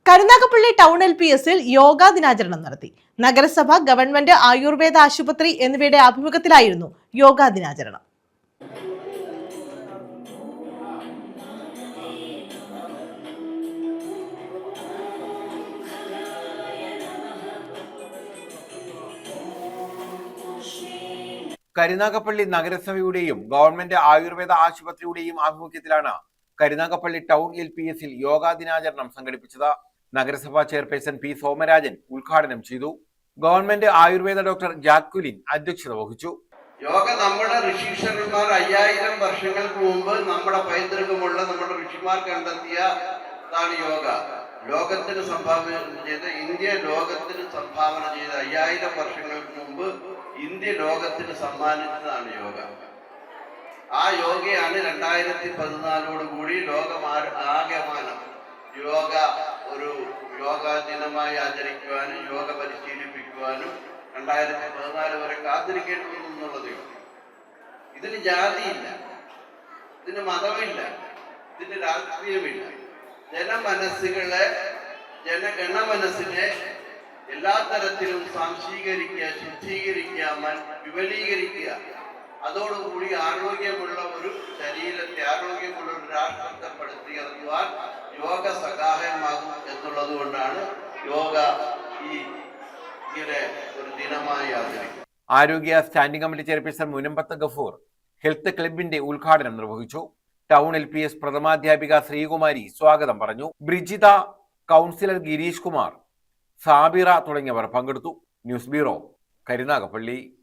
Karunagappally town LPSൽ yoga ദിനാചരണം നടത്തി. നഗരസഭ, ഗവൺമെന്റ് ആയുർവേദ ആശുപത്രി എന്നിവയുടെ ആഭിമുഖ്യത്തിലായിരുന്നു യോഗാ ദിനാചരണം. കരുനാഗപ്പള്ളി നഗരസഭയുടെയും ഗവൺമെന്റ് ആയുർവേദ ആശുപത്രിയുടെയും ആഭിമുഖ്യത്തിലാണ് കരുനാഗപ്പള്ളി ടൗൺ LPSൽ യോഗാ ദിനാചരണം സംഘടിപ്പിച്ചത്. നഗരസഭാ ചെയർപേഴ്സൺ P. സോമരാജൻ ഉദ്ഘാടനം ചെയ്തു. ഗവൺമെന്റ് ആയുർവേദ ഡോക്ടർ ജാക്വലിൻ അധ്യക്ഷത വഹിച്ചു. യോഗ നമ്മുടെ ഋഷീശ്വരന്മാർ 5000 വർഷങ്ങൾക്ക് മുമ്പ് നമ്മുടെ പൈതൃകമുള്ള നമ്മുടെ ഋഷിമാർ കണ്ടെത്തിയതാണ് യോഗ. ലോകത്തിന് സംഭാവന ചെയ്ത് ഇന്ത്യ ലോകത്തിന് സംഭാവന ചെയ്ത 5000 വർഷങ്ങൾക്ക് മുമ്പ് ഇന്ത്യ ലോകത്തിന് സമ്മാനിച്ചതാണ് യോഗ. ആ യോഗയാണ് 2014 കൂടി ലോകമാകമാനം യോഗ ഒരു യോഗാ ദിനമായി ആചരിക്കുവാനും യോഗ പരിശീലിപ്പിക്കുവാനും 2014 വരെ കാത്തിരിക്കേണ്ടതുള്ളതേ ഉള്ളൂ. ഇതിന് ജാതിയില്ല, ഇതിന് മതമില്ല, ഇതിന് രാഷ്ട്രീയമില്ല. ജനഗണമനസ്സിനെ എല്ലാ തരത്തിലും സാംശീകരിക്കുക, ശുദ്ധീകരിക്കുക, വിപുലീകരിക്കുക, അതോടുകൂടി ആരോഗ്യമുള്ള ഒരു ശരീരത്തെ, ആരോഗ്യമുള്ള ഒരു രാഷ്ട്രത്തെ പടുത്തുയർത്തുവാൻ യോഗ സഹായമാകും എന്നുള്ളത് കൊണ്ടാണ് യോഗ ഇങ്ങനെ ഒരു ദിനമായി ആചരിക്കുന്നത്. ആരോഗ്യ standing committee chairperson Munambath Gafoor health ക്ലബിന്റെ ഉദ്ഘാടനം നിർവഹിച്ചു. ടൗൺ LPS പ്രഥമാധ്യാപിക ശ്രീകുമാരി സ്വാഗതം പറഞ്ഞു. ബ്രിജിത, കൗൺസിലർ ഗിരീഷ് കുമാർ, സാബിറ തുടങ്ങിയവർ പങ്കെടുത്തു. News bureau, Karunagappally.